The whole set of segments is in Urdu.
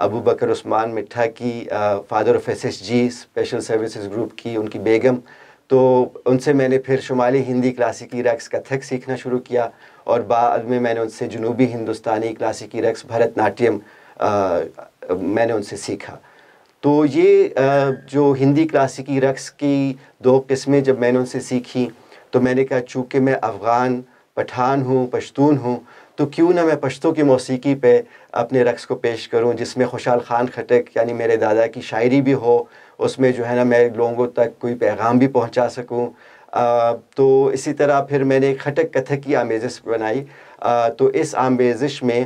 ابو بکر عثمان مٹھا کی father of SSG special services group کی ان کی بیگم، تو ان سے میں نے پھر شمالی ہندی کلاسیکی رقص کتھک سیکھنا شروع کیا، اور بعد میں نے ان سے جنوبی ہندوستانی کلاسیکی رقص بھرت ناٹیم میں نے ان سے سیکھا۔ تو یہ جو ہندی کلاسیکی رقص کی 2 قسمیں جب میں نے ان سے سیکھی تو میں نے کہا چونکہ میں افغان پٹھان ہوں، پشتون ہوں، تو کیوں نہ میں پشتوں کی موسیقی پہ اپنے رقص کو پیش کروں، جس میں خوشحال خان خٹک یعنی میرے دادا کی شاعری بھی ہو، اس میں جو ہے نا میں لوگوں تک کوئی پیغام بھی پہنچا سکوں۔ تو اسی طرح پھر میں نے خٹک کتھک کی آمیزش بنائی، تو اس آمیزش میں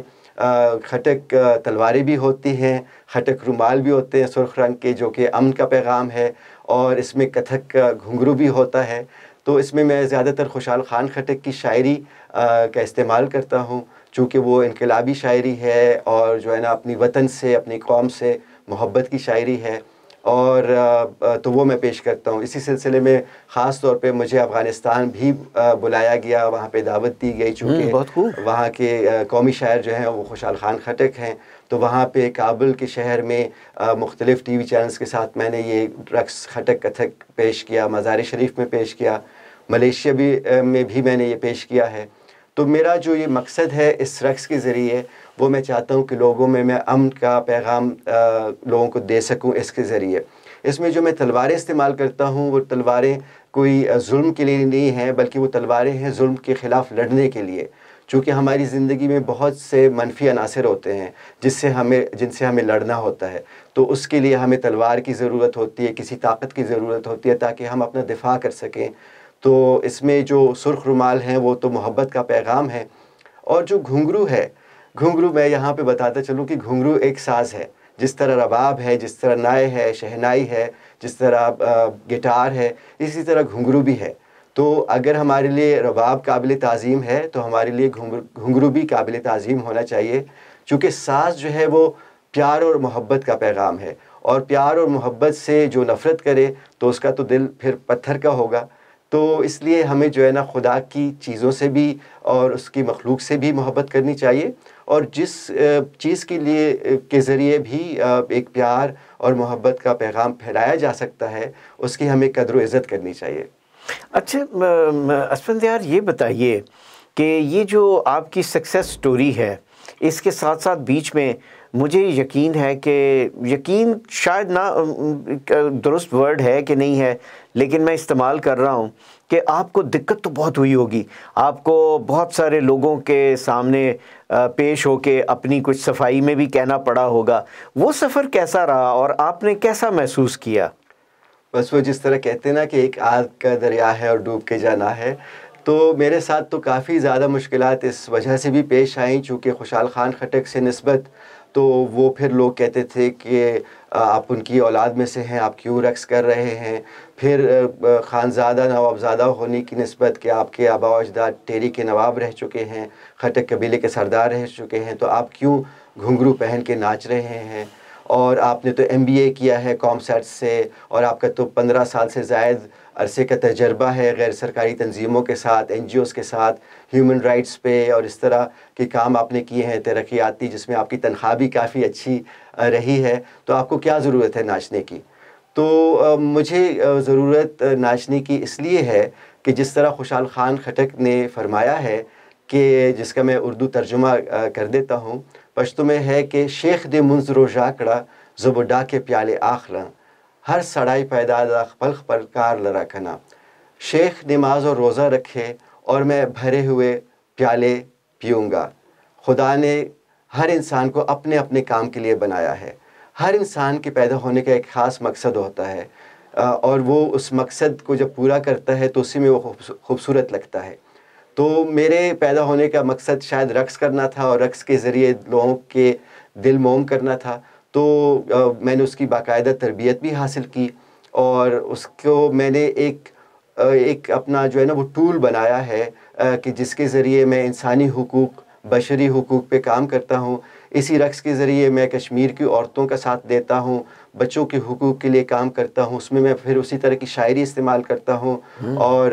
خٹک تلواریں بھی ہوتی ہیں، خٹک رومال بھی ہوتے ہیں سرخ رنگ کے جو کہ امن کا پیغام ہے، اور اس میں کتھک کا گھنگرو بھی ہوتا ہے۔ تو اس میں میں زیادہ تر خوشحال خان خٹک کی شاعری کا استعمال کرتا ہوں، چونکہ وہ انقلابی شاعری ہے اور جو ہے نا اپنی وطن سے اپنی قوم سے محبت کی شاعری ہے، اور تو وہ میں پیش کرتا ہوں۔ اسی سلسلے میں خاص طور پہ مجھے افغانستان بھی بلایا گیا، وہاں پہ دعوت دی گئی، چونکہ بہت خوب۔ وہاں کے قومی شاعر جو ہیں وہ خوشحال خان خٹک ہیں، تو وہاں پہ کابل کے شہر میں مختلف ٹی وی چینلز کے ساتھ میں نے یہ رقص خٹک کتھک پیش کیا، مزار شریف میں پیش کیا، ملیشیا میں بھی میں نے یہ پیش کیا ہے۔ تو میرا جو یہ مقصد ہے اس رقص کے ذریعے، وہ میں چاہتا ہوں کہ لوگوں میں امن کا پیغام لوگوں کو دے سکوں اس کے ذریعے۔ اس میں جو میں تلواریں استعمال کرتا ہوں وہ تلواریں کوئی ظلم کے لیے نہیں ہیں، بلکہ وہ تلواریں ہیں ظلم کے خلاف لڑنے کے لیے، چونکہ ہماری زندگی میں بہت سے منفی عناصر ہوتے ہیں جن سے ہمیں لڑنا ہوتا ہے، تو اس کے لیے ہمیں تلوار کی ضرورت ہوتی ہے، کسی طاقت کی ضرورت ہوتی ہے تاکہ ہم اپنا دفاع کر سکیں۔ تو اس میں جو سرخ رومال ہیں وہ تو محبت کا پیغام ہے، اور جو گھنگرو ہے، گھنگرو میں یہاں پہ بتاتا چلوں کہ گھنگرو ایک ساز ہے، جس طرح رباب ہے، جس طرح نائے ہے، شہنائی ہے، جس طرح گٹار ہے، اسی طرح گھنگرو بھی ہے۔ تو اگر ہمارے لیے رباب قابل تعظیم ہے تو ہمارے لیے گھنگرو بھی قابل تعظیم ہونا چاہیے، چونکہ ساز جو ہے وہ پیار اور محبت کا پیغام ہے، اور پیار اور محبت سے جو نفرت کرے تو اس کا تو دل پھر پتھر کا ہوگا۔ تو اس لیے ہمیں جو ہے نا خدا کی چیزوں سے بھی اور اس کی مخلوق سے بھی محبت کرنی چاہیے، اور جس چیز کے ذریعے بھی ایک پیار اور محبت کا پیغام پھیلایا جا سکتا ہے اس کی ہمیں قدر و عزت کرنی چاہیے۔ اچھا اسفندیار، یہ بتائیے کہ یہ جو آپ کی سکسیس سٹوری ہے، اس کے ساتھ ساتھ بیچ میں مجھے یقین ہے کہ یقین شاید نہ درست ورڈ ہے کہ نہیں ہے، لیکن میں استعمال کر رہا ہوں کہ آپ کو دقت تو بہت ہوئی ہوگی، آپ کو بہت سارے لوگوں کے سامنے پیش ہو کے اپنی کچھ صفائی میں بھی کہنا پڑا ہوگا۔ وہ سفر کیسا رہا اور آپ نے کیسا محسوس کیا؟ بس وہ جس طرح کہتے ہیں نا کہ ایک آگ کا دریا ہے اور ڈوب کے جانا ہے، تو میرے ساتھ تو کافی زیادہ مشکلات اس وجہ سے بھی پیش آئیں، چونکہ خوشحال خان خٹک سے نسبت تو وہ پھر لوگ کہتے تھے کہ آپ ان کی اولاد میں سے ہیں، آپ کیوں رقص کر رہے ہیں، پھر خانزادہ نوابزادہ ہونے کی نسبت کہ آپ کے آبا و اجداد ٹیری کے نواب رہ چکے ہیں، خٹک قبیلے کے سردار رہ چکے ہیں، تو آپ کیوں گھنگرو پہن کے ناچ رہے ہیں، اور آپ نے تو MBA کیا ہے کام سیٹ سے، اور آپ کا تو 15 سال سے زائد عرصے کا تجربہ ہے غیر سرکاری تنظیموں کے ساتھ، NGOs کے ساتھ، ہیومن رائٹس پہ، اور اس طرح کے کام آپ نے کیے ہیں ترقیاتی، جس میں آپ کی تنخواہ بھی کافی اچھی رہی ہے، تو آپ کو کیا ضرورت ہے ناچنے کی؟ تو مجھے ضرورت ناچنے کی اس لیے ہے کہ جس طرح خوشحال خان خٹک نے فرمایا ہے کہ جس کا میں اردو ترجمہ کر دیتا ہوں، پشتو میں ہے کہ شیخ دے منز رو جاکڑا زبڈا کے پیالے آخلاں ہر سڑائی پیدا دا پلخ پر کار لرا کنا۔ شیخ نماز اور روزہ رکھے اور میں بھرے ہوئے پیالے پیوں گا۔ خدا نے ہر انسان کو اپنے اپنے کام کے لیے بنایا ہے، ہر انسان کے پیدا ہونے کا ایک خاص مقصد ہوتا ہے، اور وہ اس مقصد کو جب پورا کرتا ہے تو اسی میں وہ خوبصورت لگتا ہے۔ تو میرے پیدا ہونے کا مقصد شاید رقص کرنا تھا، اور رقص کے ذریعے لوگوں کے دل موم کرنا تھا، تو میں نے اس کی باقاعدہ تربیت بھی حاصل کی، اور اس کو میں نے ایک اپنا جو ہے نا وہ ٹول بنایا ہے کہ جس کے ذریعے میں انسانی حقوق، بشری حقوق پہ کام کرتا ہوں۔ اسی رقص کے ذریعے میں کشمیر کی عورتوں کا ساتھ دیتا ہوں، بچوں کے حقوق کے لیے کام کرتا ہوں، اس میں پھر اسی طرح کی شاعری استعمال کرتا ہوں، اور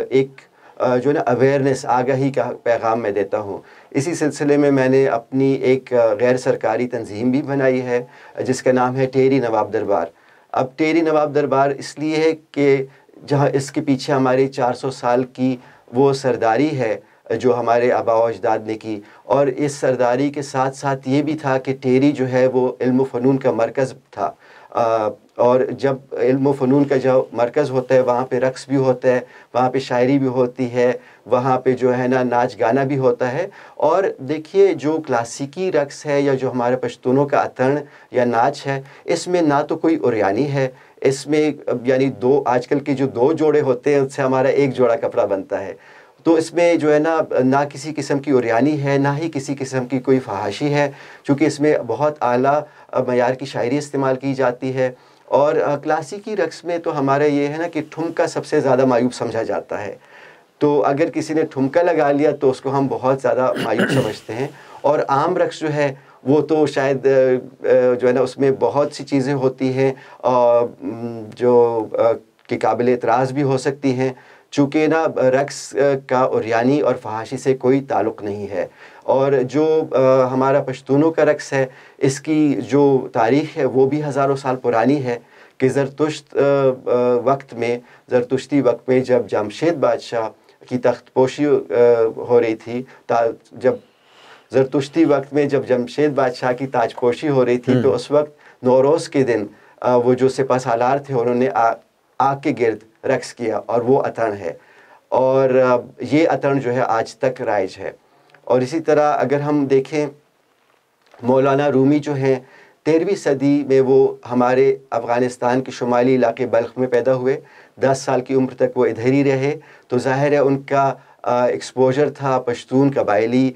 ایک جو ہے نا اویئرنیس، آگاہی کا پیغام میں دیتا ہوں۔ اسی سلسلے میں میں نے اپنی ایک غیر سرکاری تنظیم بھی بنائی ہے جس کا نام ہے ٹیری نواب دربار. اب ٹیری نواب دربار اس لیے ہے کہ جہاں اس کے پیچھے ہماری 400 سال کی وہ سرداری ہے جو ہمارے آباء و اجداد نے کی, اور اس سرداری کے ساتھ ساتھ یہ بھی تھا کہ ٹیری جو ہے وہ علم و فنون کا مرکز تھا, اور جب علم و فنون کا جو مرکز ہوتا ہے وہاں پہ رقص بھی ہوتا ہے, وہاں پہ شاعری بھی ہوتی ہے, وہاں پہ جو ہے نا ناچ گانا بھی ہوتا ہے. اور دیکھیے جو کلاسیکی رقص ہے یا جو ہمارے پشتونوں کا اتن یا ناچ ہے, اس میں نہ تو کوئی اوریانی ہے, اس میں یعنی آج کل کے جو 2 جوڑے ہوتے ہیں اس سے ہمارا 1 جوڑا کپڑا بنتا ہے. تو اس میں جو ہے نا نہ کسی قسم کی اوریانی ہے, نہ ہی کسی قسم کی کوئی فحاشی ہے, چونکہ اس میں بہت اعلیٰ معیار کی شاعری استعمال کی جاتی ہے. اور کلاسیکی رقص میں تو ہمارا یہ ہے نا کہ ٹھمکا سب سے زیادہ معیوب سمجھا جاتا ہے. تو اگر کسی نے ٹھمکا لگا لیا تو اس کو ہم بہت زیادہ معیوب سمجھتے ہیں. اور عام رقص جو ہے وہ تو شاید جو ہے نا اس میں بہت سی چیزیں ہوتی ہیں جو کہ قابل اعتراض بھی ہو سکتی ہیں, چونکہ نا رقص کا اوریانی اور فحاشی سے کوئی تعلق نہیں ہے. اور جو ہمارا پشتونوں کا رقص ہے اس کی جو تاریخ ہے وہ بھی ہزاروں سال پرانی ہے کہ زرتشتی وقت میں جب جمشید بادشاہ کی تخت پوشی ہو رہی تھی, زرتشتی وقت میں جب جمشید بادشاہ کی تاج پوشی ہو رہی تھی تو اس وقت نوروز کے دن وہ جو سپہ سالار تھے انہوں نے آگ کے گرد رقص کیا, اور وہ اتن ہے, اور یہ اتن جو ہے آج تک رائج ہے. اور اسی طرح اگر ہم دیکھیں مولانا رومی جو ہیں 13ویں صدی میں وہ ہمارے افغانستان کے شمالی علاقے بلخ میں پیدا ہوئے, 10 سال کی عمر تک وہ ادھر ہی رہے. تو ظاہر ہے ان کا ایکسپوجر تھا پشتون قبائلی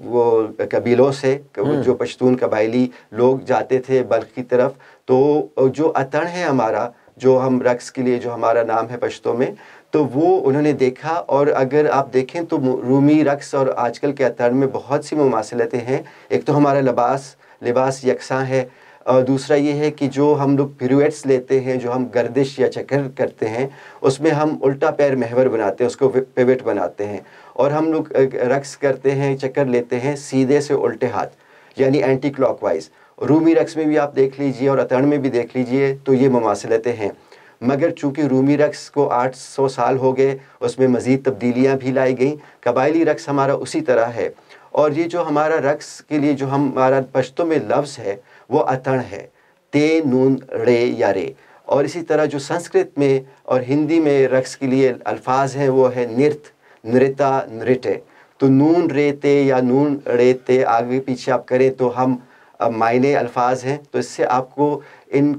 وہ قبیلوں سے, جو پشتون قبائلی لوگ جاتے تھے بلخ کی طرف. تو جو اتن ہے ہمارا, جو ہم رقص کے لیے جو ہمارا نام ہے پشتوں میں, تو وہ انہوں نے دیکھا. اور اگر آپ دیکھیں تو رومی رقص اور آج کل کے اتن میں بہت سی مماثلتیں ہیں. ایک تو ہمارا لباس یکساں ہے, اور دوسرا یہ ہے کہ جو ہم لوگ پیرویٹس لیتے ہیں, جو ہم گردش یا چکر کرتے ہیں, اس میں ہم الٹا پیر محور بناتے ہیں, اس کو پیوٹ بناتے ہیں. اور ہم لوگ رقص کرتے ہیں, چکر لیتے ہیں سیدھے سے الٹے ہاتھ, یعنی اینٹی کلاک وائز. رومی رقص میں بھی آپ دیکھ لیجئے اور اتن میں بھی دیکھ لیجئے تو یہ مماثلتیں ہیں. مگر چونکہ رومی رقص کو 800 سال ہو گئے, اس میں مزید تبدیلیاں بھی لائی گئیں. قبائلی رقص ہمارا اسی طرح ہے. اور یہ جو ہمارا رقص کے لیے جو ہمارا پشتوں میں لفظ ہے وہ اتن ہے, تے نون رے یا رے. اور اسی طرح جو سنسکرت میں اور ہندی میں رقص کے لیے الفاظ ہیں وہ ہے نرت, نرتا, نرٹے. تو نون رے تے یا نون رے تے آگے پیچھے آپ کریں تو ہم معنی الفاظ ہیں. تو اس سے آپ کو ان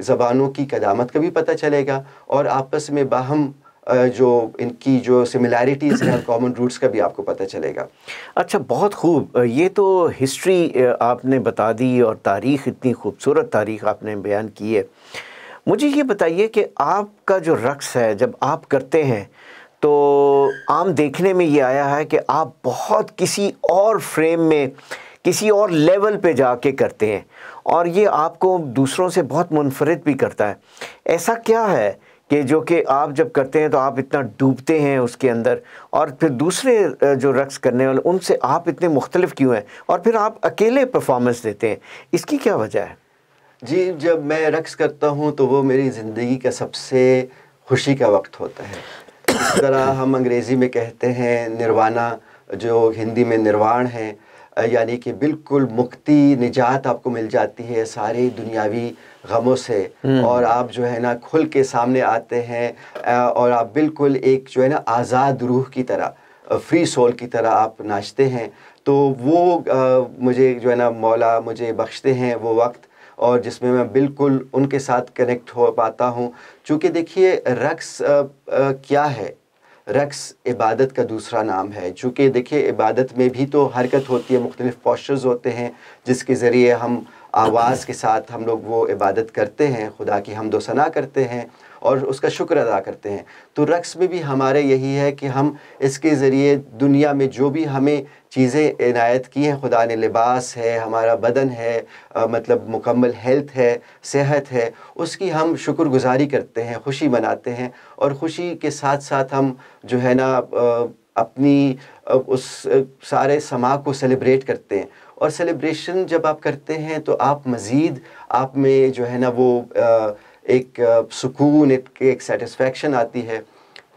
زبانوں کی قدامت کا بھی پتہ چلے گا, اور آپس میں باہم جو ان کی جو سملیرٹیز ہیں کامن روٹس کا بھی آپ کو پتہ چلے گا. اچھا, بہت خوب. یہ تو ہسٹری آپ نے بتا دی اور تاریخ, اتنی خوبصورت تاریخ آپ نے بیان کی ہے. مجھے یہ بتائیے کہ آپ کا جو رقص ہے جب آپ کرتے ہیں تو عام دیکھنے میں یہ آیا ہے کہ آپ بہت کسی اور فریم میں, کسی اور لیول پہ جا کے کرتے ہیں, اور یہ آپ کو دوسروں سے بہت منفرد بھی کرتا ہے. ایسا کیا ہے کہ جو کہ آپ جب کرتے ہیں تو آپ اتنا ڈوبتے ہیں اس کے اندر, اور پھر دوسرے جو رقص کرنے والے ان سے آپ اتنے مختلف کیوں ہیں, اور پھر آپ اکیلے پرفارمنس دیتے ہیں, اس کی کیا وجہ ہے؟ جی, جب میں رقص کرتا ہوں تو وہ میری زندگی کا سب سے خوشی کا وقت ہوتا ہے. اس طرح ہم انگریزی میں کہتے ہیں نروانا, جو ہندی میں نروان ہے, یعنی کہ بالکل مکتی, نجات آپ کو مل جاتی ہے ساری دنیاوی غموں سے, اور آپ جو ہے نا کھل کے سامنے آتے ہیں, اور آپ بالکل ایک جو ہے نا آزاد روح کی طرح, فری سول کی طرح آپ ناچتے ہیں. تو وہ مجھے جو ہے نا مولا مجھے بخشتے ہیں وہ وقت, اور جس میں بالکل ان کے ساتھ کنیکٹ ہو پاتا ہوں. چونکہ دیکھیے رقص کیا ہے, رقص عبادت کا دوسرا نام ہے. چونکہ دیکھیے عبادت میں بھی تو حرکت ہوتی ہے, مختلف پوسچرز ہوتے ہیں جس کے ذریعے ہم آواز کے ساتھ ہم لوگ وہ عبادت کرتے ہیں, خدا کی حمد و ثنا کرتے ہیں اور اس کا شکر ادا کرتے ہیں. تو رقص میں بھی ہمارے یہی ہے کہ ہم اس کے ذریعے دنیا میں جو بھی ہمیں چیزیں عنایت کی ہیں, خدا نے لباس ہے, ہمارا بدن ہے, مطلب مکمل ہیلتھ ہے, صحت ہے, اس کی ہم شکر گزاری کرتے ہیں, خوشی مناتے ہیں. اور خوشی کے ساتھ ساتھ ہم جو ہے نا اپنی اس سارے سما کو سیلیبریٹ کرتے ہیں. اور سیلیبریشن جب آپ کرتے ہیں تو آپ مزید آپ میں جو ہے نا وہ ایک سکون، ایک سیٹسفیکشن آتی ہے.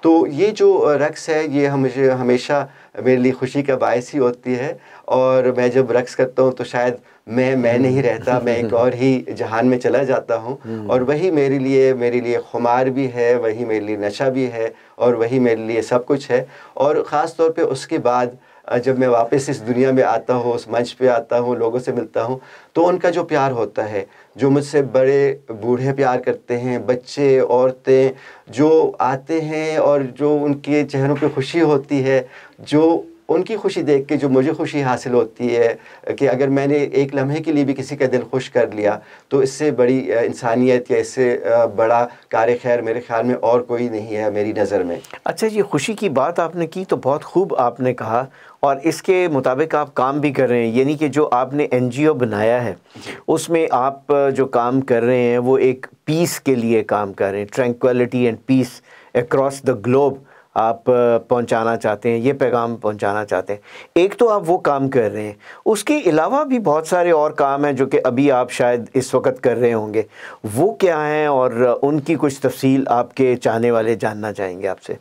تو یہ جو رقص ہے یہ مجھے ہمیشہ میرے لیے خوشی کا باعث ہی ہوتی ہے. اور میں جب رقص کرتا ہوں تو شاید میں نہیں رہتا، میں ایک اور ہی جہان میں چلا جاتا ہوں. اور وہی میرے لیے خمار بھی ہے، وہی میرے لیے نشہ بھی ہے، اور وہی میرے لیے سب کچھ ہے. اور خاص طور پہ اس کے بعد جب میں واپس اس دنیا میں آتا ہوں، اس منچ پہ آتا ہوں، لوگوں سے ملتا ہوں، تو ان کا جو پیار ہوتا ہے، جو مجھ سے بڑے بوڑھے پیار کرتے ہیں، بچے، عورتیں جو آتے ہیں اور جو ان کے چہروں پہ خوشی ہوتی ہے، جو ان کی خوشی دیکھ کے جو مجھے خوشی حاصل ہوتی ہے کہ اگر میں نے ایک لمحے کے لیے بھی کسی کا دل خوش کر لیا تو اس سے بڑی انسانیت یا اس سے بڑا کار خیر میرے خیال میں اور کوئی نہیں ہے میری نظر میں. اچھا، یہ خوشی کی بات آپ نے کی تو بہت خوب آپ نے کہا، اور اس کے مطابق آپ کام بھی کر رہے ہیں. یعنی کہ جو آپ نے این جی او بنایا ہے اس میں آپ جو کام کر رہے ہیں وہ ایک پیس کے لیے کام کر رہے ہیں، tranquility and peace across the globe آپ پہنچانا چاہتے ہیں، یہ پیغام پہنچانا چاہتے ہیں. ایک تو آپ وہ کام کر رہے ہیں، اس کے علاوہ بھی بہت سارے اور کام ہیں جو کہ ابھی آپ شاید اس وقت کر رہے ہوں گے. وہ کیا ہیں اور ان کی کچھ تفصیل آپ کے چاہنے والے جاننا چاہیں گے آپ سے؟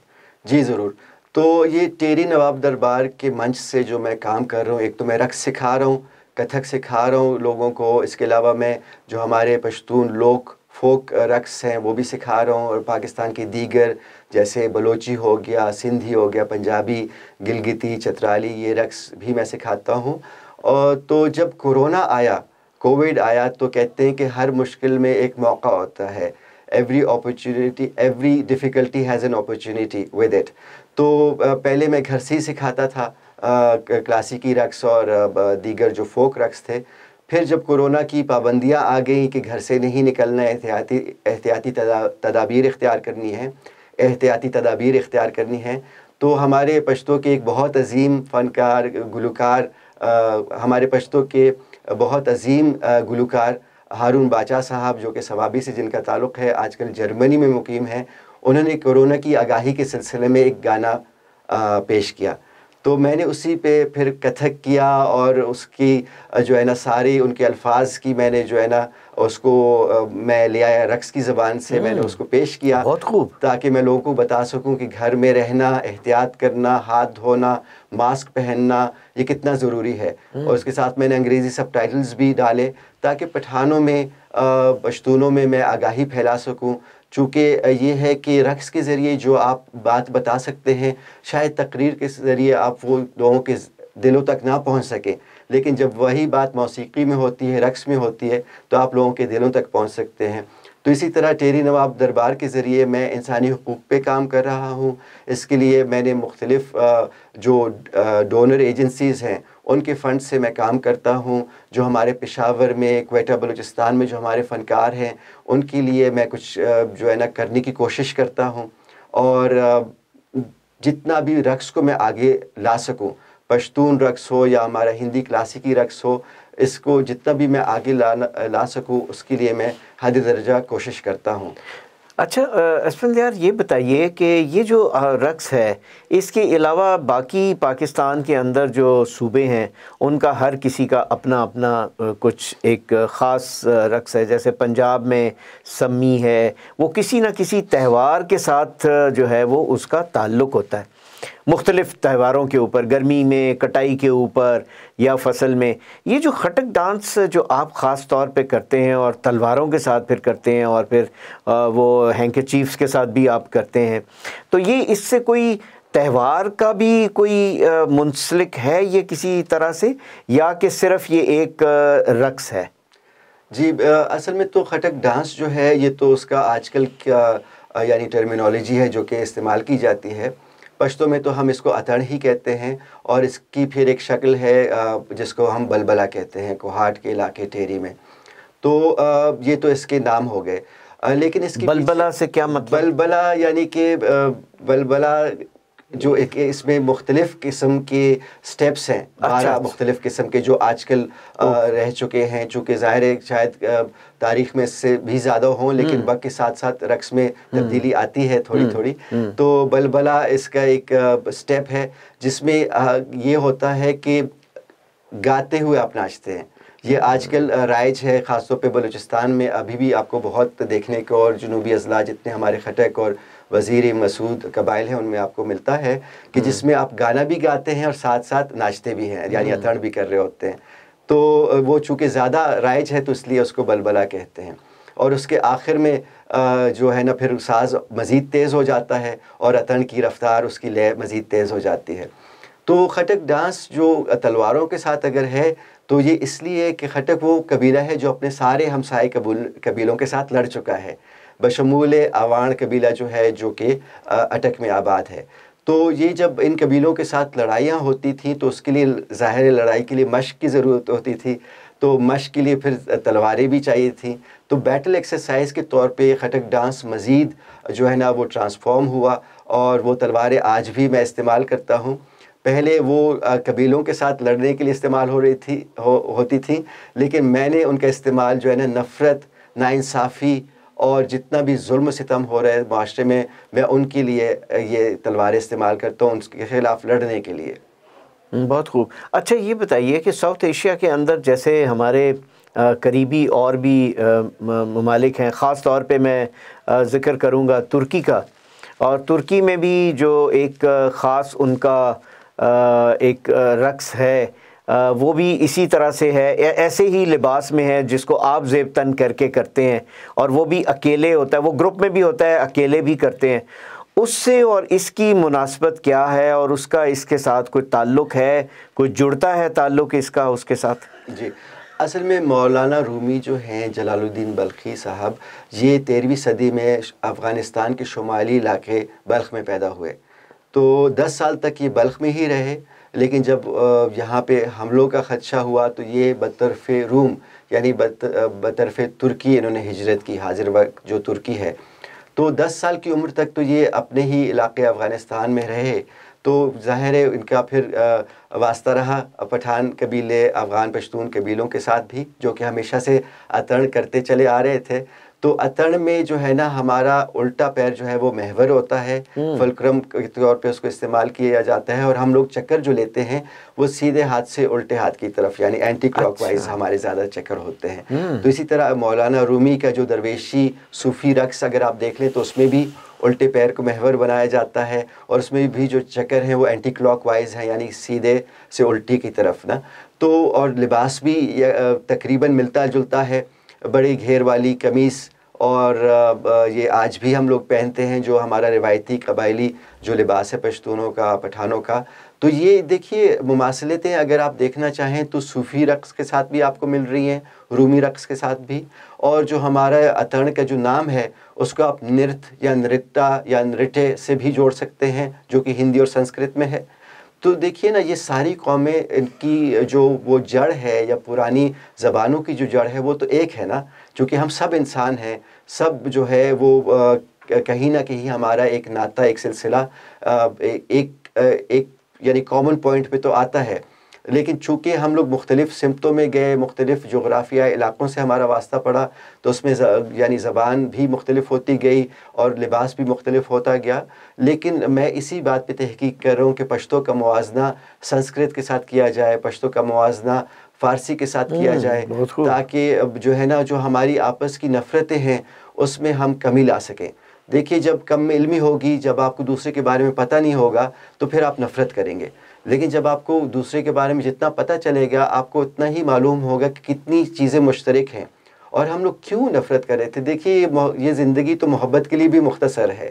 جی ضرور. تو یہ ٹیری نواب دربار کے منچ سے جو میں کام کر رہا ہوں، ایک تو میں رقص سکھا رہا ہوں، کتھک سکھا رہا ہوں لوگوں کو. اس کے علاوہ میں جو ہمارے پشتون لوک فوک رقص ہیں وہ بھی سکھا رہا ہوں، اور پاکستان کی دیگر جیسے بلوچی ہو گیا، سندھی ہو گیا، پنجابی، گلگتی، چترالی، یہ رقص بھی میں سکھاتا ہوں. اور تو جب کووڈ آیا تو کہتے ہیں کہ ہر مشکل میں ایک موقع ہوتا ہے. Every difficulty has an opportunity with it. تو پہلے میں گھر سے ہی سکھاتا تھا کلاسیکی رقص اور دیگر جو فوک رقص تھے. پھر جب کورونا کی پابندیاں آ گئیں کہ گھر سے نہیں نکلنا ہے، احتیاطی تدابیر اختیار کرنی ہے، تو ہمارے پشتوں کے ایک بہت عظیم فنکار گلوکار ہمارے پشتوں کے بہت عظیم گلوکار ہارون باچا صاحب، جو کہ ثوابی سے جن کا تعلق ہے، آج کل جرمنی میں مقیم ہیں، انہوں نے کورونا کی آگاہی کے سلسلے میں ایک گانا پیش کیا. تو میں نے اسی پہ پھر کتھک کیا، اور اس کی جو ہے نا ساری ان کے الفاظ کی میں نے جو ہے نا اس کو میں لے آیا رقص کی زبان سے، میں نے اس کو پیش کیا. بہت خوب. تاکہ میں لوگوں کو بتا سکوں کہ گھر میں رہنا، احتیاط کرنا، ہاتھ دھونا، ماسک پہننا یہ کتنا ضروری ہے. اور اس کے ساتھ میں نے انگریزی سب ٹائٹلز بھی ڈالے تاکہ پٹھانوں میں، پشتونوں میں آگاہی پھیلا سکوں. چونکہ یہ ہے کہ رقص کے ذریعے جو آپ بات بتا سکتے ہیں، شاید تقریر کے ذریعے آپ وہ لوگوں کے دلوں تک نہ پہنچ سکیں، لیکن جب وہی بات موسیقی میں ہوتی ہے، رقص میں ہوتی ہے، تو آپ لوگوں کے دلوں تک پہنچ سکتے ہیں. تو اسی طرح ٹیری نواب دربار کے ذریعے میں انسانی حقوق پہ کام کر رہا ہوں. اس کے لیے میں نے مختلف جو ڈونر ایجنسیز ہیں ان کے فنڈ سے میں کام کرتا ہوں. جو ہمارے پشاور میں، کوئٹہ بلوچستان میں جو ہمارے فنکار ہیں، ان کے لیے میں کچھ جو ہے نا کرنے کی کوشش کرتا ہوں. اور جتنا بھی رقص کو میں آگے لا سکوں، پشتون رقص ہو یا ہمارا ہندی کلاسیکی رقص ہو، اس کو جتنا بھی میں آگے لا سکوں اس کے لیے میں حد درجہ کوشش کرتا ہوں. اچھا اسفند یار، یہ بتائیے کہ یہ جو رقص ہے اس کے علاوہ باقی پاکستان کے اندر جو صوبے ہیں ان کا ہر کسی کا اپنا اپنا کچھ ایک خاص رقص ہے. جیسے پنجاب میں سمی ہے، وہ کسی نہ کسی تہوار کے ساتھ جو ہے وہ اس کا تعلق ہوتا ہے، مختلف تہواروں کے اوپر، گرمی میں، کٹائی کے اوپر یا فصل میں. یہ جو خٹک ڈانس جو آپ خاص طور پہ کرتے ہیں اور تلواروں کے ساتھ پھر کرتے ہیں اور پھر وہ ہینکرچیفس کے ساتھ بھی آپ کرتے ہیں، تو یہ اس سے کوئی تہوار کا بھی کوئی منسلک ہے یہ کسی طرح سے، یا کہ صرف یہ ایک رقص ہے؟ جی اصل میں تو خٹک ڈانس جو ہے یہ تو اس کا آج کل کا یعنی ٹرمینالوجی ہے جو کہ استعمال کی جاتی ہے. پشتوں میں تو ہم اس کو اتڑ ہی کہتے ہیں، اور اس کی پھر ایک شکل ہے جس کو ہم بلبلا کہتے ہیں کوہاٹ کے علاقے ٹیری میں. تو یہ تو اس کے نام ہو گئے. لیکن اس کی بلبلا سے کیا مطلب؟ بلبلا یعنی کہ بلبلا جو ایک اس میں مختلف قسم کے سٹیپس ہیں، 12 مختلف قسم کے جو آج کل رہ چکے ہیں، چونکہ ظاہر ہے شاید تاریخ میں اس سے بھی زیادہ ہوں، لیکن وقت کے ساتھ ساتھ رقص میں تبدیلی آتی ہے تھوڑی تھوڑی. تو بلبلا اس کا ایک سٹیپ ہے جس میں یہ ہوتا ہے کہ گاتے ہوئے آپ ناچتے ہیں. یہ آج کل رائج ہے، خاص طور پہ بلوچستان میں ابھی بھی آپ کو بہت دیکھنے کو، اور جنوبی اضلاع جتنے ہمارے خٹک اور وزیر مسعود قبائل ہیں ان میں آپ کو ملتا ہے کہ جس میں آپ گانا بھی گاتے ہیں اور ساتھ ساتھ ناچتے بھی ہیں، یعنی اتڑ بھی کر رہے ہوتے ہیں. تو وہ چونکہ زیادہ رائج ہے تو اس لیے اس کو بلبلا کہتے ہیں. اور اس کے آخر میں جو ہے نا پھر ساز مزید تیز ہو جاتا ہے اور اتڑ کی رفتار، اس کی لے مزید تیز ہو جاتی ہے. تو خٹک ڈانس جو تلواروں کے ساتھ اگر ہے تو یہ اس لیے کہ خٹک وہ قبیلہ ہے جو اپنے سارے ہمسائے قبیلوں کے ساتھ لڑ چکا ہے، بشمول آوان قبیلہ جو ہے جو کہ اٹک میں آباد ہے. تو یہ جب ان قبیلوں کے ساتھ لڑائیاں ہوتی تھیں تو اس کے لیے ظاہر لڑائی کے لیے مشق کی ضرورت ہوتی تھی، تو مشق کے لیے پھر تلواریں بھی چاہیے تھیں. تو بیٹل ایکسرسائز کے طور پہ خٹک ڈانس مزید جو ہے نا وہ ٹرانسفارم ہوا، اور وہ تلواریں آج بھی میں استعمال کرتا ہوں. پہلے وہ قبیلوں کے ساتھ لڑنے کے لیے استعمال ہوتی تھیں، لیکن میں نے ان کا استعمال جو ہے نا نفرت، ناانصافی اور جتنا بھی ظلم و ستم ہو رہا ہے معاشرے میں ان کے لیے یہ تلواریں استعمال کرتا ہوں، ان کے خلاف لڑنے کے لیے. بہت خوب. اچھا یہ بتائیے کہ ساؤتھ ایشیا کے اندر جیسے ہمارے قریبی اور بھی ممالک ہیں، خاص طور پہ میں ذکر کروں گا ترکی کا، اور ترکی میں بھی جو ایک خاص ان کا ایک رقص ہے وہ بھی اسی طرح سے ہے، ایسے ہی لباس میں ہے جس کو آپ زیب تن کر کے کرتے ہیں، اور وہ بھی اکیلے ہوتا ہے، وہ گروپ میں بھی ہوتا ہے، اکیلے بھی کرتے ہیں. اس سے اور اس کی مناسبت کیا ہے، اور اس کا اس کے ساتھ کوئی تعلق ہے، کوئی جڑتا ہے تعلق اس کا اس کے ساتھ؟ جی، اصل میں مولانا رومی جو ہیں جلال الدین بلخی صاحب، یہ 13ویں صدی میں افغانستان کے شمالی علاقے بلخ میں پیدا ہوئے. تو 10 سال تک یہ بلخ میں ہی رہے، لیکن جب یہاں پہ حملوں کا خدشہ ہوا تو یہ بطرف روم یعنی بطرف ترکی انہوں نے ہجرت کی، حاضر وقت جو ترکی ہے. تو 10 سال کی عمر تک تو یہ اپنے ہی علاقے افغانستان میں رہے. تو ظاہر ہے ان کا پھر واسطہ رہا پٹھان قبیلے، افغان پشتون قبیلوں کے ساتھ بھی، جو کہ ہمیشہ سے اتڑ کرتے چلے آ رہے تھے. تو اتڑ میں جو ہے نا ہمارا الٹا پیر جو ہے وہ محور ہوتا ہے، فلکرم کے طور پہ اس کو استعمال کیا جاتا ہے، اور ہم لوگ چکر جو لیتے ہیں وہ سیدھے ہاتھ سے الٹے ہاتھ کی طرف، یعنی اینٹی کلاک وائز ہمارے زیادہ چکر ہوتے ہیں. تو اسی طرح مولانا رومی کا جو درویشی صوفی رقص اگر آپ دیکھ لیں تو اس میں بھی الٹے پیر کو محور بنایا جاتا ہے، اور اس میں بھی جو چکر ہیں وہ اینٹی کلاک وائز ہیں، یعنی سیدھے سے الٹی کی طرف نا. تو اور لباس بھی تقریباً ملتا جلتا ہے، بڑی گھیر والی قمیص، اور یہ آج بھی ہم لوگ پہنتے ہیں جو ہمارا روایتی قبائلی جو لباس ہے پشتونوں کا، پٹھانوں کا. تو یہ دیکھیے مماثلتیں اگر آپ دیکھنا چاہیں تو صوفی رقص کے ساتھ بھی آپ کو مل رہی ہیں، رومی رقص کے ساتھ بھی، اور جو ہمارا اتڑ کا جو نام ہے اس کو آپ نرت یا نرتا یا نرٹے سے بھی جوڑ سکتے ہیں، جو کہ ہندی اور سنسکرت میں ہے. تو دیکھیے نا یہ ساری قومیں، ان کی جو وہ جڑ ہے یا پرانی زبانوں کی جو جڑ ہے وہ تو ایک ہے نا، چونکہ ہم سب انسان ہیں، سب جو ہے وہ کہیں نہ کہیں ہمارا ایک ناطہ، ایک سلسلہ ایک یعنی کامن پوائنٹ پہ تو آتا ہے. لیکن چونکہ ہم لوگ مختلف سمتوں میں گئے، مختلف جغرافیائی علاقوں سے ہمارا واسطہ پڑا، تو اس میں یعنی زبان بھی مختلف ہوتی گئی اور لباس بھی مختلف ہوتا گیا. لیکن میں اسی بات پہ تحقیق کر رہا ہوں کہ پشتو کا موازنہ سنسکرت کے ساتھ کیا جائے، پشتو کا موازنہ فارسی کے ساتھ کیا جائے، تاکہ جو ہے نا جو ہماری آپس کی نفرتیں ہیں اس میں ہم کمی لا سکیں. دیکھیے جب کم علمی ہوگی، جب آپ کو دوسرے کے بارے میں پتہ نہیں ہوگا تو پھر آپ نفرت کریں گے، لیکن جب آپ کو دوسرے کے بارے میں جتنا پتہ چلے گا آپ کو اتنا ہی معلوم ہوگا کہ کتنی چیزیں مشترک ہیں اور ہم لوگ کیوں نفرت کر رہے تھے. دیکھیے یہ زندگی تو محبت کے لیے بھی مختصر ہے،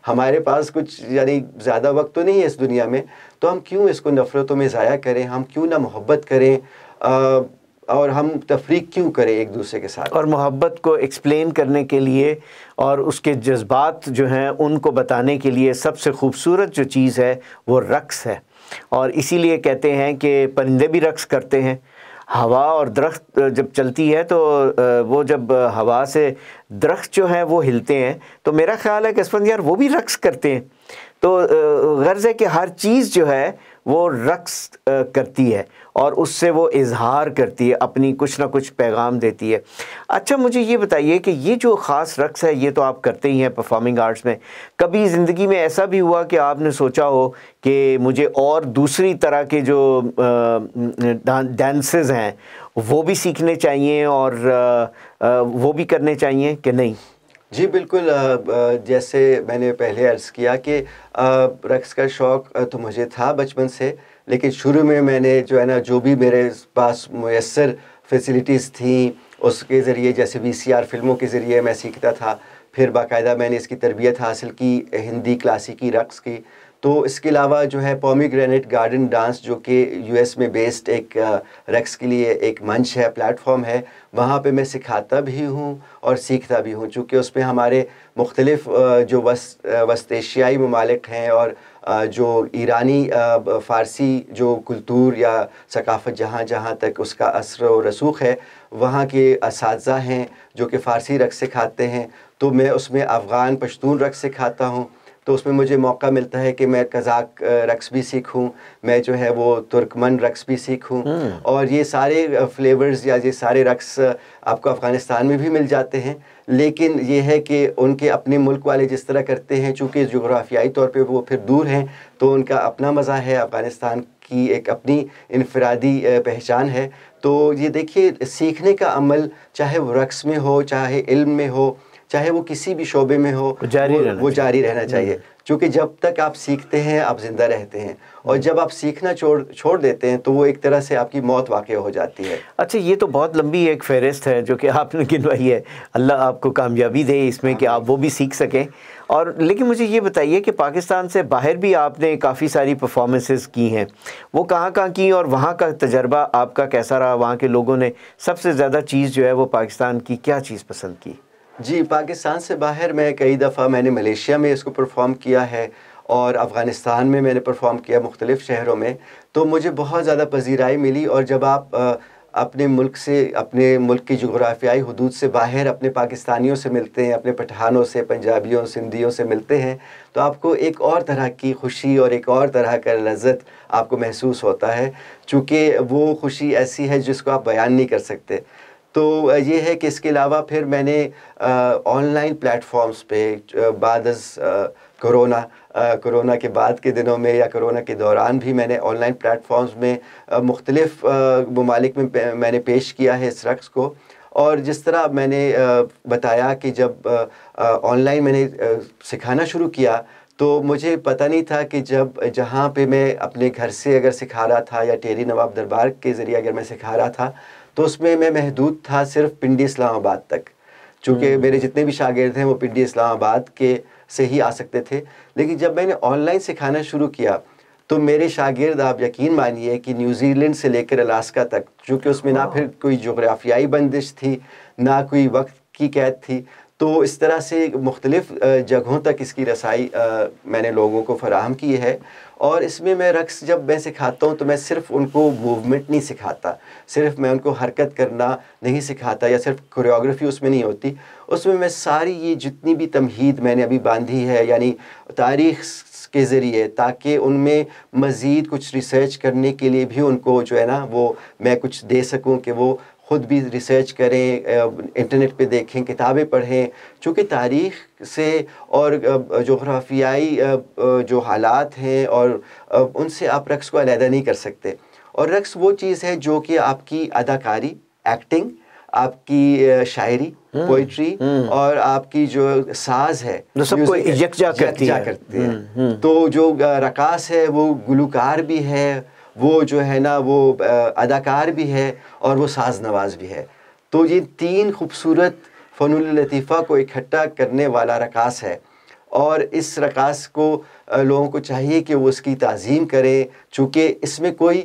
ہمارے پاس کچھ یعنی زیادہ وقت تو نہیں ہے اس دنیا میں، تو ہم کیوں اس کو نفرتوں میں ضائع کریں، ہم کیوں نہ محبت کریں، اور ہم تفریق کیوں کریں ایک دوسرے کے ساتھ. اور محبت کو ایکسپلین کرنے کے لیے اور اس کے جذبات جو ہیں ان کو بتانے کے لیے سب سے خوبصورت جو چیز ہے وہ رقص ہے. اور اسی لیے کہتے ہیں کہ پرندے بھی رقص کرتے ہیں. ہوا اور درخت جب چلتی ہے تو وہ جب ہوا سے درخت جو ہیں وہ ہلتے ہیں تو میرا خیال ہے کہ اسفندیار وہ بھی رقص کرتے ہیں. تو غرض ہے کہ ہر چیز جو ہے وہ رقص کرتی ہے اور اس سے وہ اظہار کرتی ہے، اپنی کچھ نہ کچھ پیغام دیتی ہے۔ اچھا مجھے یہ بتائیے کہ یہ جو خاص رقص ہے یہ تو آپ کرتے ہی ہیں پرفارمنگ آرٹس میں، کبھی زندگی میں ایسا بھی ہوا کہ آپ نے سوچا ہو کہ مجھے اور دوسری طرح کے جو ڈانسز ہیں وہ بھی سیکھنے چاہیے اور وہ بھی کرنے چاہیے کہ نہیں؟ جی بالکل، جیسے میں نے پہلے عرض کیا کہ رقص کا شوق تو مجھے تھا بچپن سے، لیکن شروع میں میں نے جو ہے نا جو بھی میرے پاس میسر فیسلٹیز تھیں اس کے ذریعے، جیسے VCR فلموں کے ذریعے میں سیکھتا تھا، پھر باقاعدہ میں نے اس کی تربیت حاصل کی ہندی کلاسیکی رقص کی۔ تو اس کے علاوہ جو ہے پومیگرینیٹ گارڈن ڈانس، جو کہ US میں بیسڈ ایک رقص کے لیے ایک منچ ہے، پلیٹ فارم ہے، وہاں پہ میں سکھاتا بھی ہوں اور سیکھتا بھی ہوں، چونکہ اس میں ہمارے مختلف جو وسط ایشیائی ممالک ہیں اور جو ایرانی فارسی جو کلتور یا ثقافت جہاں جہاں تک اس کا اثر و رسوخ ہے، وہاں کے اساتذہ ہیں جو کہ فارسی رقص سکھاتے ہیں، تو میں اس میں افغان پشتون رقص سکھاتا ہوں۔ تو اس میں مجھے موقع ملتا ہے کہ میں قزاق رقص بھی سیکھوں، میں جو ہے وہ ترکمن رقص بھی سیکھوں، اور یہ سارے فلیورز یا یہ سارے رقص آپ کو افغانستان میں بھی مل جاتے ہیں، لیکن یہ ہے کہ ان کے اپنے ملک والے جس طرح کرتے ہیں، چونکہ جغرافیائی طور پہ وہ پھر دور ہیں، تو ان کا اپنا مزہ ہے، افغانستان کی ایک اپنی انفرادی پہچان ہے۔ تو یہ دیکھیے سیکھنے کا عمل، چاہے وہ رقص میں ہو، چاہے علم میں ہو، چاہے وہ کسی بھی شعبے میں ہو، وہ جاری رہنا چاہیے، کیونکہ جب تک آپ سیکھتے ہیں آپ زندہ رہتے ہیں، اور جب آپ سیکھنا چھوڑ دیتے ہیں تو وہ ایک طرح سے آپ کی موت واقع ہو جاتی ہے۔ اچھا یہ تو بہت لمبی ایک فہرست ہے جو کہ آپ نے گنوائی ہے، اللہ آپ کو کامیابی دے اس میں کہ آپ وہ بھی سیکھ سکیں۔ اور لیکن مجھے یہ بتائیے کہ پاکستان سے باہر بھی آپ نے کافی ساری پرفارمنسز کی ہیں، وہ کہاں کہاں کی اور وہاں کا تجربہ آپ کا کیسا رہا؟ وہاں کے لوگوں نے سب سے زیادہ چیز جو ہے وہ پاکستان کی کیا چیز پسند کی؟ جی پاکستان سے باہر میں کئی دفعہ میں نے ملیشیا میں اس کو پرفارم کیا ہے، اور افغانستان میں نے پرفارم کیا مختلف شہروں میں، تو مجھے بہت زیادہ پذیرائی ملی۔ اور جب آپ اپنے ملک سے، اپنے ملک کی جغرافیائی حدود سے باہر اپنے پاکستانیوں سے ملتے ہیں، اپنے پٹھانوں سے، پنجابیوں، سندھیوں سے ملتے ہیں، تو آپ کو ایک اور طرح کی خوشی اور ایک اور طرح کا لذت آپ کو محسوس ہوتا ہے، چونکہ وہ خوشی ایسی ہے جس کو آپ بیان نہیں کر سکتے۔ تو یہ ہے کہ اس کے علاوہ پھر میں نے آن لائن پلیٹ فارمز پہ بعد از کرونا کے بعد کے دنوں میں یا کرونا کے دوران بھی میں نے آن لائن پلیٹ فارمز میں مختلف ممالک میں نے پیش کیا ہے اس رقص کو۔ اور جس طرح میں نے بتایا کہ جب آن لائن میں نے سکھانا شروع کیا، تو مجھے پتہ نہیں تھا کہ جہاں پہ میں اپنے گھر سے اگر سکھا رہا تھا یا ٹیری نواب دربار کے ذریعے اگر میں سکھا رہا تھا، تو اس میں محدود تھا صرف پنڈی اسلام آباد تک، چونکہ میرے جتنے بھی شاگرد ہیں وہ پنڈی اسلام آباد کے سے ہی آ سکتے تھے۔ لیکن جب میں نے آن لائن سکھانا شروع کیا تو میرے شاگرد، آپ یقین مانیے کہ نیوزی لینڈ سے لے کر الاسکا تک، چونکہ اس میں نہ پھر کوئی جغرافیائی بندش تھی، نہ کوئی وقت کی قید تھی، تو اس طرح سے مختلف جگہوں تک اس کی رسائی میں نے لوگوں کو فراہم کی ہے۔ اور اس میں رقص جب میں سکھاتا ہوں تو میں صرف ان کو موومنٹ نہیں سکھاتا، صرف میں ان کو حرکت کرنا نہیں سکھاتا، یا صرف کوریوگرافی اس میں نہیں ہوتی، اس میں ساری یہ جتنی بھی تمہید میں نے ابھی باندھی ہے، یعنی تاریخ کے ذریعے، تاکہ ان میں مزید کچھ ریسرچ کرنے کے لیے بھی ان کو جو ہے نا وہ میں کچھ دے سکوں، کہ وہ خود بھی ریسرچ کریں، انٹرنیٹ پہ دیکھیں، کتابیں پڑھیں، چونکہ تاریخ سے اور جغرافیائی جو حالات ہیں اور ان سے آپ رقص کو علیحدہ نہیں کر سکتے۔ اور رقص وہ چیز ہے جو کہ آپ کی اداکاری، ایکٹنگ، آپ کی شاعری، پوئٹری اور آپ کی جو ساز ہے سب کو یکجا کرتی ہے۔ تو جو رقاص ہے وہ گلوکار بھی ہے، وہ جو ہے نا وہ اداکار بھی ہے، اور وہ ساز نواز بھی ہے۔ تو یہ تین خوبصورت فنون لطیفہ کو اکٹھا کرنے والا رقاص ہے، اور اس رقاص کو لوگوں کو چاہیے کہ وہ اس کی تعظیم کریں، چونکہ اس میں کوئی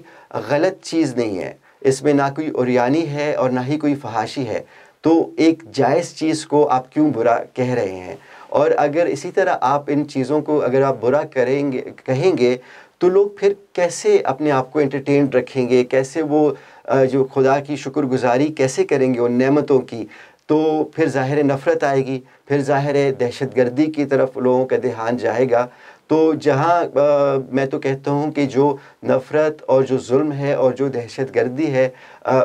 غلط چیز نہیں ہے، اس میں نہ کوئی عریانی ہے اور نہ ہی کوئی فحاشی ہے، تو ایک جائز چیز کو آپ کیوں برا کہہ رہے ہیں؟ اور اگر اسی طرح آپ ان چیزوں کو اگر آپ برا کہیں گے تو لوگ پھر کیسے اپنے آپ کو انٹرٹینڈ رکھیں گے، کیسے وہ جو خدا کی شکر گزاری کیسے کریں گے ان نعمتوں کی؟ تو پھر ظاہر نفرت آئے گی، پھر ظاہر دہشت گردی کی طرف لوگوں کا دھیان جائے گا۔ تو جہاں میں تو کہتا ہوں کہ جو نفرت اور جو ظلم ہے اور جو دہشت گردی ہے،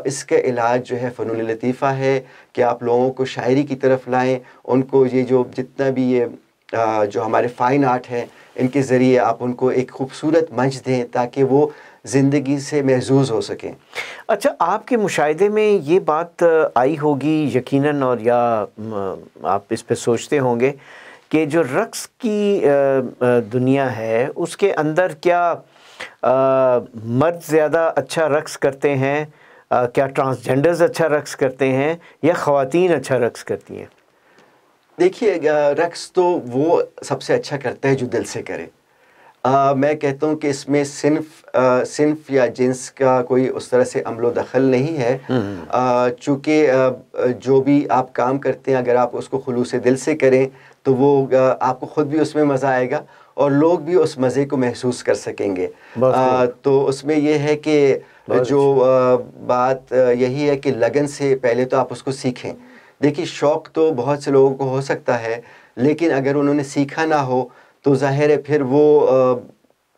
اس کا علاج جو ہے فنون لطیفہ ہے، کہ آپ لوگوں کو شاعری کی طرف لائیں، ان کو یہ جو جتنا بھی یہ جو ہمارے فائن آرٹ ہیں ان کے ذریعے آپ ان کو ایک خوبصورت منچ دیں تاکہ وہ زندگی سے محظوظ ہو سکیں۔ اچھا، آپ کے مشاہدے میں یہ بات آئی ہوگی یقیناً، اور یا آپ اس پہ سوچتے ہوں گے کہ جو رقص کی دنیا ہے اس کے اندر کیا مرد زیادہ اچھا رقص کرتے ہیں، کیا ٹرانسجینڈرز اچھا رقص کرتے ہیں، یا خواتین اچھا رقص کرتی ہیں؟ دیکھیے، رقص تو وہ سب سے اچھا کرتا ہے جو دل سے کرے۔ میں کہتا ہوں کہ اس میں صنف یا جنس کا کوئی اس طرح سے عمل و دخل نہیں ہے، چونکہ جو بھی آپ کام کرتے ہیں اگر آپ اس کو خلوص دل سے کریں تو وہ آپ کو خود بھی اس میں مزہ آئے گا اور لوگ بھی اس مزے کو محسوس کر سکیں گے۔ تو اس میں یہ ہے کہ جو بات یہی ہے کہ لگن سے پہلے تو آپ اس کو سیکھیں۔ دیکھیے، شوق تو بہت سے لوگوں کو ہو سکتا ہے، لیکن اگر انہوں نے سیکھا نہ ہو تو ظاہر ہے پھر وہ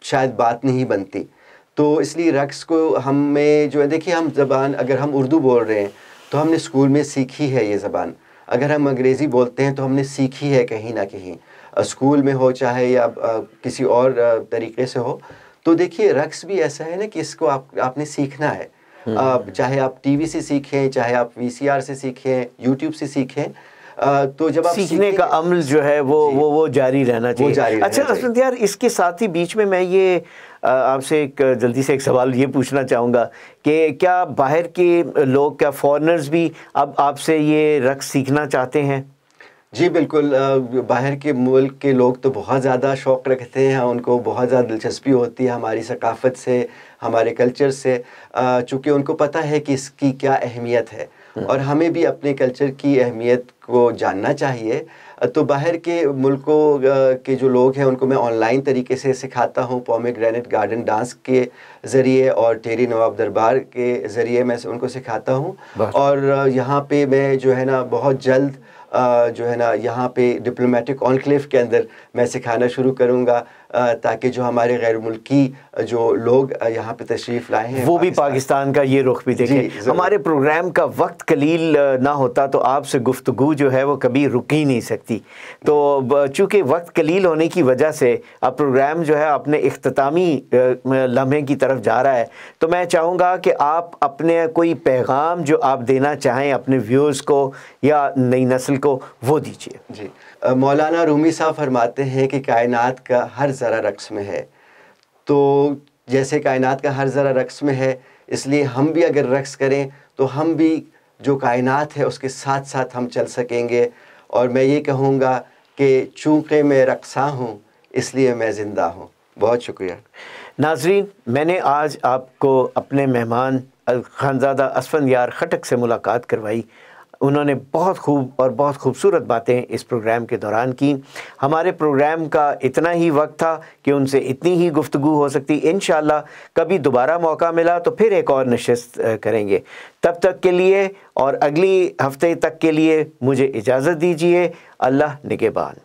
شاید بات نہیں بنتی۔ تو اس لیے رقص کو ہمیں جو ہے، دیکھیے ہم زبان اگر ہم اردو بول رہے ہیں تو ہم نے اسکول میں سیکھی ہے یہ زبان، اگر ہم انگریزی بولتے ہیں تو ہم نے سیکھی ہے کہیں نہ کہیں، اسکول میں ہو چاہے یا کسی اور طریقے سے ہو۔ تو دیکھیے رقص بھی ایسا ہے نا کہ اس کو آپ نے سیکھنا ہے، چاہے آپ ٹی وی سے سیکھیں، چاہے آپ VCR سے سیکھیں، یوٹیوب سے سیکھیں، تو جب آپ سیکھنے کا عمل جو ہے وہ جاری رہنا چاہیے۔ اچھا اسمت یار، اس کے ساتھ ہی بیچ میں یہ آپ سے جلدی سے ایک سوال یہ پوچھنا چاہوں گا کہ کیا باہر کے لوگ، کیا فارنرز بھی اب آپ سے یہ رقص سیکھنا چاہتے ہیں؟ جی بالکل، باہر کے ملک کے لوگ تو بہت زیادہ شوق رکھتے ہیں، ان کو بہت زیادہ دلچسپی ہوتی ہے ہماری ثقافت سے، ہمارے کلچر سے، چونکہ ان کو پتہ ہے کہ اس کی کیا اہمیت ہے، اور ہمیں بھی اپنے کلچر کی اہمیت کو جاننا چاہیے۔ تو باہر کے ملکوں کے جو لوگ ہیں ان کو میں آن لائن طریقے سے سکھاتا ہوں، پومیگرینٹ گارڈن ڈانس کے ذریعے اور ٹیری نواب دربار کے ذریعے میں ان کو سکھاتا ہوں، اور یہاں پہ میں جو ہے نا بہت جلد جو ہے نا یہاں پہ ڈپلومیٹک انکلیو کے اندر میں سکھانا شروع کروں گا، تاکہ جو ہمارے غیر ملکی جو لوگ یہاں پہ تشریف لائے ہیں وہ بھی پاکستان کا یہ رخ بھی دیکھیں۔ ہمارے پروگرام کا وقت قلیل نہ ہوتا تو آپ سے گفتگو جو ہے وہ کبھی رک ہی نہیں سکتی، تو چونکہ وقت قلیل ہونے کی وجہ سے اب پروگرام جو ہے اپنے اختتامی لمحے کی طرف جا رہا ہے، تو میں چاہوں گا کہ آپ اپنے کوئی پیغام جو آپ دینا چاہیں اپنے ویورز کو یا نئی نسل کو وہ دیجیے۔ جی، مولانا رومی صاحب فرماتے ہیں کہ کائنات کا ہر ذرہ رقص میں ہے، تو جیسے کائنات کا ہر ذرہ رقص میں ہے، اس لیے ہم بھی اگر رقص کریں تو ہم بھی جو کائنات ہے اس کے ساتھ ساتھ ہم چل سکیں گے، اور میں یہ کہوں گا کہ چونکہ میں رقصاں ہوں اس لیے میں زندہ ہوں۔ بہت شکریہ ناظرین، میں نے آج آپ کو اپنے مہمان خانزادہ اسفندیار خٹک سے ملاقات کروائی۔ انہوں نے بہت خوب اور بہت خوبصورت باتیں اس پروگرام کے دوران کی۔ ہمارے پروگرام کا اتنا ہی وقت تھا کہ ان سے اتنی ہی گفتگو ہو سکتی۔ انشاءاللہ کبھی دوبارہ موقع ملا تو پھر ایک اور نشست کریں گے۔ تب تک کے لیے اور اگلی ہفتے تک کے لیے مجھے اجازت دیجیے۔ اللہ نگہبان۔